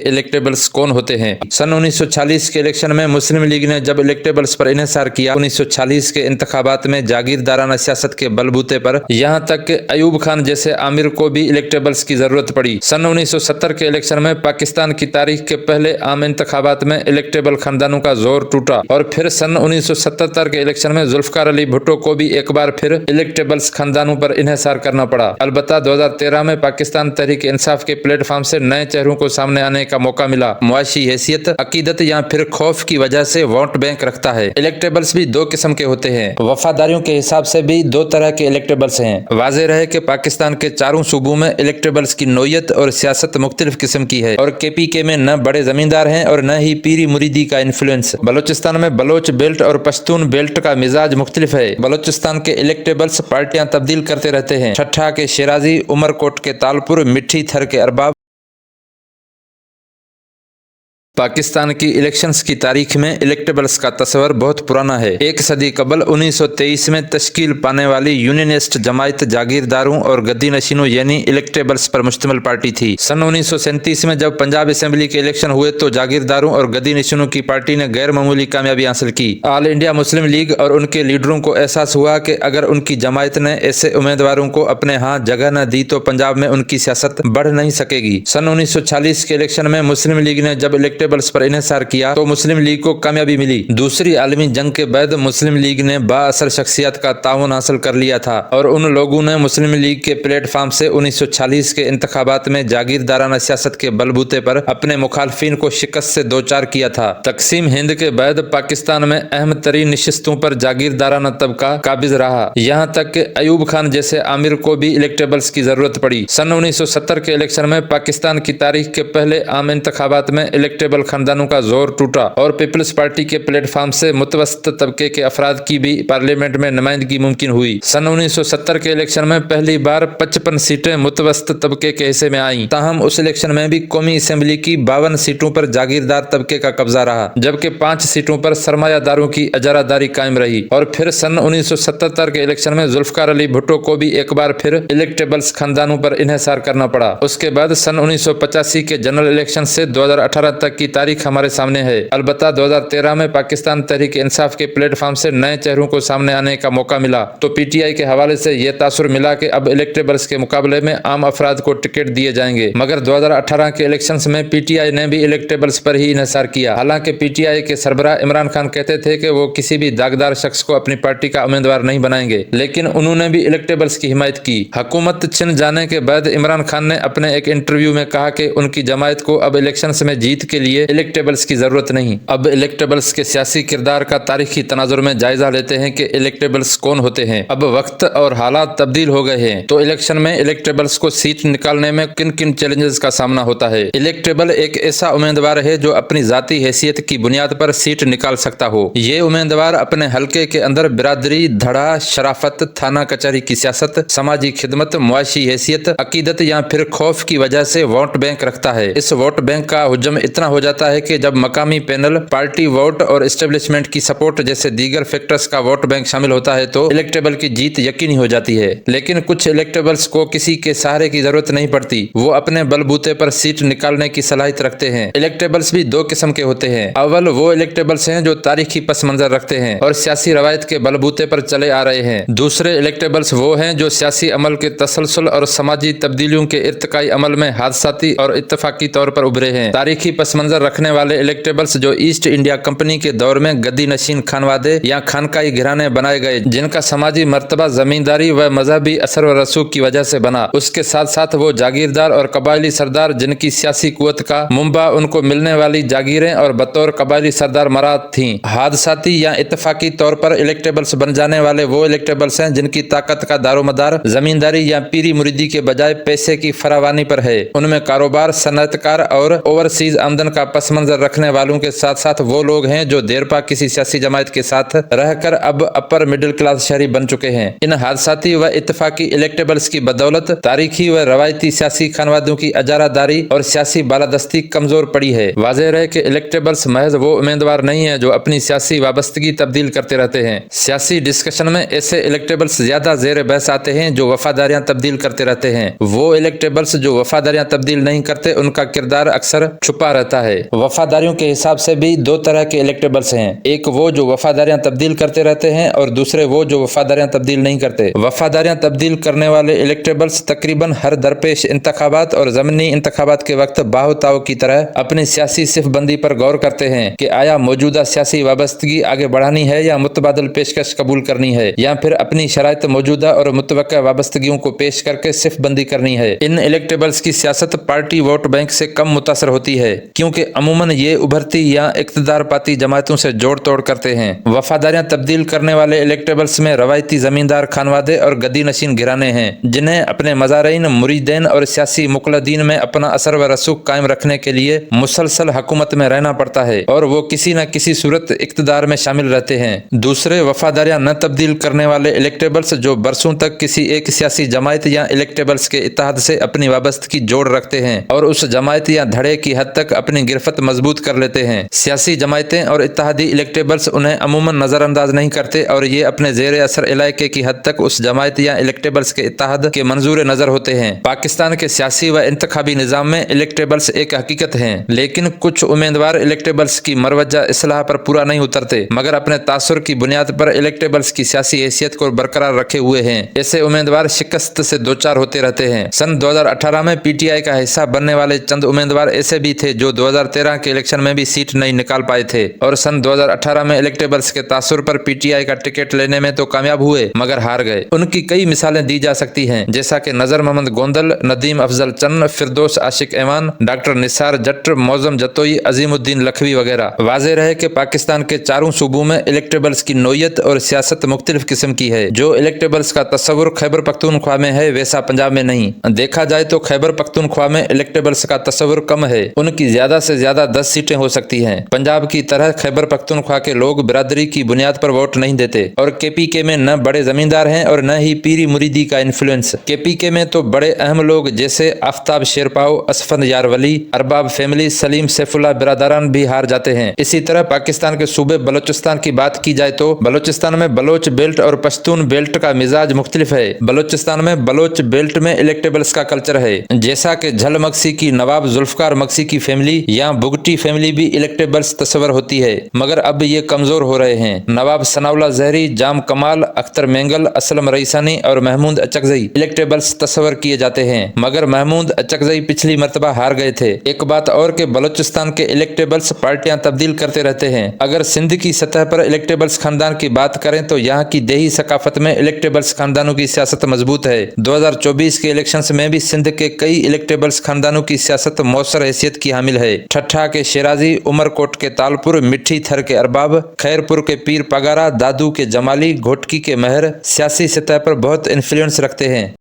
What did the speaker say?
Electables कौन होते हैं? सन 1940 के इलेक्शन में मुस्लिम लीग ने जब इलेक्टेबल्स पर इन्हिसार किया, 1940 के इंतखाबात में जागीरदाराना सियासत के बलबूते पर यहाँ तक कि अयूब खान जैसे आमिर को भी इलेक्टेबल्स की जरूरत पड़ी। सन 1970 के इलेक्शन में पाकिस्तान की तारीख के पहले आम इंतखाबात में इलेक्टेबल खानदानों का जोर टूटा और फिर सन 1977 के इलेक्शन में जुल्फकार अली भुट्टो को भी एक बार फिर इलेक्टेबल्स खानदानों पर इन्हिसार करना पड़ा। अलबत्ता 2013 में पाकिस्तान तहरीक इंसाफ के प्लेटफॉर्म से नए चेहरों को सामने आने का मौका मिला। मुआशी हैसियत, अकीदत या फिर खौफ की वजह से वोट बैंक रखता है। इलेक्टेबल्स भी दो किस्म के होते हैं। वफादारियों के हिसाब से भी दो तरह के इलेक्टेबल्स हैं। वाज़ेह रहे कि पाकिस्तान के चारों सूबों में इलेक्टेबल्स की नोयत और सियासत मुख्तलिफ किस्म की है और KPK में न बड़े जमींदार हैं और न ही पीरी मुरीदी का इन्फ्लुएंस। बलोचिस्तान में बलोच बेल्ट और पश्तून बेल्ट का मिजाज मुख्तलिफ है। बलोचिस्तान के इलेक्टेबल्स पार्टियां तब्दील करते रहते हैं। ठट्ठा के शेराजी, उमरकोट के तालपुर, मिट्टी थर के अरबाब। पाकिस्तान की इलेक्शंस की तारीख में इलेक्टेबल्स का तस्वर बहुत पुराना है। एक सदी कबल 1923 में तश्कील पाने वाली यूनियनिस्ट जमायत जागीरदारों और गद्दी नशीनों यानी इलेक्टेबल्स पर मुश्तमिल पार्टी थी। सन 1937 में जब पंजाब असेंबली के इलेक्शन हुए तो जागीरदारों और गद्दी नशीनों की पार्टी ने गैर मामूली कामयाबी हासिल की। ऑल इंडिया मुस्लिम लीग और उनके लीडरों को एहसास हुआ कि अगर उनकी जमायत ने ऐसे उम्मीदवारों को अपने यहाँ जगह न दी तो पंजाब में उनकी सियासत बढ़ नहीं सकेगी। सन 1940 के इलेक्शन में मुस्लिम लीग ने जब इलेक्टेबल्स पर इन्हिसार किया तो मुस्लिम लीग को कामयाबी मिली। दूसरी आलमी जंग के बाद मुस्लिम लीग ने बाअसर शख्सियत का ताउन हासिल कर लिया था और उन लोगों ने मुस्लिम लीग के प्लेटफॉर्म से 1940 के इंतखाबात में जागीरदाराना सियासत के बलबूते पर अपने मुखालफिन को शिकस्त से दो चार किया था। तकसीम हिंद के बाद पाकिस्तान में अहम तरीन नशिस्तों पर जागीरदाराना तबका काबिज रहा, यहाँ तक कि अयूब खान जैसे आमिर को भी इलेक्टेबल्स की जरूरत पड़ी। सन 1970 के इलेक्शन में पाकिस्तान की तारीख के पहले आम इंतखाबात में इलेक्टेबल खानदानों का जोर टूटा और पीपल्स पार्टी के प्लेटफॉर्म से मुतवस्सित तबके के अफराद की भी पार्लियामेंट में नुमाइंदगी मुमकिन हुई। सन 1970 के इलेक्शन में पहली बार 55 सीटें मुतवस्सित तबके के हिस्से में आईं। ताहम उस इलेक्शन में भी कौमी असेंबली की 52 सीटों पर जागीरदार तबके का कब्जा रहा, जबकि 5 सीटों पर सरमायादारों की अजारादारी कायम रही। और फिर सन 1977 के इलेक्शन में जुल्फकार अली भुट्टो को भी एक बार फिर इलेक्टेबल्स खानदानों पर इन्हिसार करना पड़ा। उसके बाद सन 1985 के जनरल इलेक्शन से 2018 तक की तारीख हमारे सामने है। अलबत्ता 2013 में पाकिस्तान तहरीक इंसाफ के प्लेटफॉर्म से नए चेहरों को सामने आने का मौका मिला तो PTI के हवाले से यह तासुर मिला कि अब इलेक्टेबल्स के मुकाबले में आम अफराद को टिकट दिए जाएंगे। मगर 2018 के इलेक्शंस में PTI ने भी इलेक्टेबल्स पर ही इन्हिसार किया। हालांकि PTI के सरबराह इमरान खान कहते थे कि वो किसी भी दागदार शख्स को अपनी पार्टी का उम्मीदवार नहीं बनाएंगे, लेकिन उन्होंने भी इलेक्टेबल्स की हिमायत की। हुकूमत छिन जाने के बाद इमरान खान ने अपने एक इंटरव्यू में कहा कि उनकी जमायत को अब इलेक्शंस में जीत के लिए इलेक्टेबल्स की जरूरत नहीं। अब इलेक्टेबल्स के सियासी किरदार का तारीखी तनाजुर में जायजा लेते हैं कि इलेक्टेबल्स कौन होते हैं। अब वक्त और हालात तब्दील हो गए हैं तो इलेक्शन में इलेक्टेबल्स को सीट निकालने में किन किन चैलेंजेस का सामना होता है। इलेक्टेबल एक ऐसा उम्मीदवार है जो अपनी जाती हैसियत की बुनियाद पर सीट निकाल सकता हो। ये उम्मीदवार अपने हल्के के अंदर बिरादरी, धड़ा, शराफत, थाना कचहरी की सियासत, समाजी खिदमत, मुआशी हैसियत, अकीदत या फिर खौफ की वजह से वोट बैंक रखता है। इस वोट बैंक का हुजम इतना हो जाता है कि जब मकामी पैनल, पार्टी वोट और एस्टेब्लिशमेंट की सपोर्ट जैसे दीगर फैक्टर्स का वोट बैंक शामिल होता है तो इलेक्टेबल की जीत यकीनी हो जाती है। लेकिन कुछ इलेक्टेबल्स को किसी के सहारे की जरूरत नहीं पड़ती, वो अपने बलबूते पर सीट निकालने की सलाहियत रखते हैं। इलेक्टेबल्स भी दो किस्म के होते हैं। अव्वल वो इलेक्टेबल्स हैं जो तारीखी पस मंजर रखते हैं और सियासी रवायत के बलबूते पर चले आ रहे हैं। दूसरे इलेक्टेबल्स वो हैं जो सियासी अमल के तसलसल और समाजी तब्दीलियों के इर्तिकाई अमल में हादसाती और इत्तफाकी तौर पर उभरे हैं। तारीखी पस मंजर रखने वाले इलेक्टेबल्स जो ईस्ट इंडिया कंपनी के दौर में गद्दी नशीन खानवादे या खानकाई घराने बनाए गए, जिनका समाजी मर्तबा जमींदारी व मजहबी असर व रसूख की वजह से बना। उसके साथ साथ वो जागीरदार और कबायली सरदार जिनकी सियासी कुवत का मुंबा उनको मिलने वाली जागीरें और बतौर कबायली सरदार मराद थीं। हादसाती या इत्तफाकी तौर पर इलेक्टेबल्स बन जाने वाले वो इलेक्टेबल्स हैं जिनकी ताकत का दारोमदार जमींदारी या पीरी मुरीदी के बजाय पैसे की फरावानी पर है। उनमें कारोबार, सनअतकार और ओवरसीज आमदन का पस मंजर रखने वालों के साथ साथ वो लोग हैं जो देर पा किसी सियासी जमात के साथ रहकर अब अपर मिडिल क्लास शहरी बन चुके हैं। इन हादसाती व इत्तफाकी इलेक्टेबल्स की बदौलत तारीखी व रवायती सियासी खानवादों की अजारादारी और सियासी बालादस्ती कमजोर पड़ी है। वाज़ेह रहे कि इलेक्टेबल्स महज वो उम्मीदवार नहीं है जो अपनी सियासी वाबस्तगी तब्दील करते रहते हैं। सियासी डिस्कशन में ऐसे इलेक्टेबल्स ज्यादा जेर बहस आते हैं जो वफादारियां तब्दील करते रहते हैं। वो इलेक्टेबल्स जो वफादारियां तब्दील नहीं करते उनका किरदार अक्सर छुपा रहता है। वफादारियों के हिसाब से भी दो तरह के इलेक्टेबल्स हैं, एक वो जो वफादारियां तब्दील करते रहते हैं और दूसरे वो जो वफादारियां तब्दील नहीं करते। वफादारियां तब्दील करने वाले इलेक्टेबल्स तकरीबन हर दरपेश इंतखाबात और ज़मीनी इंतखाबात के वक्त बाहुताओ की तरह अपनी सियासी सिफबंदी पर गौर करते हैं कि आया मौजूदा सियासी वाबस्तगी आगे बढ़ानी है या मुतबादल पेशकश कबूल करनी है, या फिर अपनी शराइत मौजूदा और मुतवक्का वाबस्तगियों को पेश करके सिफबंदी करनी है। इन इलेक्टेबल्स की सियासत पार्टी वोट बैंक से कम मुतासर होती है, क्योंकि अमूमन ये उभरती या इक्तदार पाती जमातों से जोड़ तोड़ करते हैं। वफादारियां तब्दील करने वाले इलेक्टेबल्स में रवायती जमींदार खानवादे और गद्दी नशीन घराने हैं, जिन्हें अपने मज़ारीन, मुरीदीन और सियासी मुकलदीन में अपना असर व रसूख कायम रखने के लिए मुसलसल हुकूमत में रहना पड़ता है और वो किसी न किसी सूरत इक्तदार में शामिल रहते हैं। दूसरे वफादारियां न तब्दील करने वाले इलेक्टेबल्स जो बरसों तक किसी एक सियासी जमात या इलेक्टेबल्स के इत्तेहाद से अपनी वाबस्तगी जोड़ रखते हैं और उस जमात या धड़े की हद तक अपनी गिरफ्त मजबूत कर लेते हैं। सियासी जमातें और इत्तेहादी इलेक्टेबल्स उन्हें अमूमन नजरअंदाज नहीं करते और ये अपने जेर असर इलाके की हद तक उस जमात या इलेक्टेबल्स के इत्तेहाद के मंजूर नजर होते हैं। पाकिस्तान के सियासी व इंतखाबी निज़ाम में इलेक्टेबल्स एक हकीकत हैं, लेकिन कुछ उम्मीदवार इलेक्टेबल्स की मरवजा इस्लाह पर पूरा नहीं उतरते मगर अपने तासुर की बुनियाद पर इलेक्टेबल्स की सियासी हैसियत को बरकरार रखे हुए हैं। ऐसे उम्मीदवार शिकस्त से दो चार होते रहते हैं। सन 2018 में पीटीआई का हिस्सा बनने वाले चंद उम्मीदवार ऐसे भी थे जो 2013 के इलेक्शन में भी सीट नहीं निकाल पाए थे और सन 2018 में इलेक्टेबल्स के तासुर पर पीटीआई का टिकट लेने में तो कामयाब हुए मगर हार गए। उनकी कई मिसालें दी जा सकती हैं, जैसा कि नजर मोहम्मद गोंदल, नदीम अफजल चन्न, फिरदौस आशिक ऐवान, डॉक्टर निसार जट्ट, मौजम जतोई, अजीमुद्दीन लखवी वगैरह। वाज़ेह रहे कि पाकिस्तान के चारों सूबों में इलेक्टेबल्स की नोयत और सियासत मुख्तलिफ किस्म की है। जो इलेक्टेबल्स का तस्वुर खैबर पख्तूनख्वा में है वैसा पंजाब में नहीं। देखा जाए तो खैबर पख्तूनख्वा में इलेक्टेबल्स का तस्वुर कम है, उनकी ज्यादा से ज्यादा 10 सीटें हो सकती हैं। पंजाब की तरह खैबर पख्तूनख्वा के लोग बिरादरी की बुनियाद पर वोट नहीं देते और केपीके में न बड़े जमींदार हैं और न ही पीरी मुरीदी का इन्फ्लुएंस। केपीके में तो बड़े अहम लोग जैसे आफ्ताब शेरपाओ, असफंद यारवली, अरबाब फैमिली, सलीम सैफुल्लाह बिरादरान भी हार जाते हैं। इसी तरह पाकिस्तान के सूबे बलोचिस्तान की बात की जाए तो बलोचिस्तान में बलोच बेल्ट और पश्तून बेल्ट का मिजाज मुख्तलिफ है। बलोचिस्तान में बलोच बेल्ट में इलेक्टेबल्स का कल्चर है, जैसा कि झल मक्सी की नवाब जुल्फकार मक्सी की फैमिली या बुगटी फैमिली भी इलेक्टेबल्स तस्वर होती है, मगर अब ये कमजोर हो रहे हैं। नवाब सनाउल्लाह जहरी, जाम कमाल, अख्तर मेंगल, असलम रईसानी और महमूद अचकजई इलेक्टेबल्स तस्वर किए जाते हैं, मगर महमूद अचकजई पिछली मरतबा हार गए थे। एक बात और कि बलोचिस्तान के इलेक्टेबल्स पार्टियां तब्दील करते रहते हैं। अगर सिंध की सतह पर इलेक्टेबल्स खानदान की बात करें तो यहाँ की देही सकाफत में इलेक्टेबल्स खानदानों की सियासत मजबूत है। 2024 के इलेक्शंस में भी सिंध के कई इलेक्टेबल्स खानदानों की सियासत मौसर हैसियत की हामिल है। ठट्ठा के शिराजी, उमरकोट के तालपुर, मिट्ठी थर के अरबाब, खैरपुर के पीर पगारा, दादू के जमाली, घोटकी के महर सियासी सतह पर बहुत इन्फ्लुएंस रखते हैं।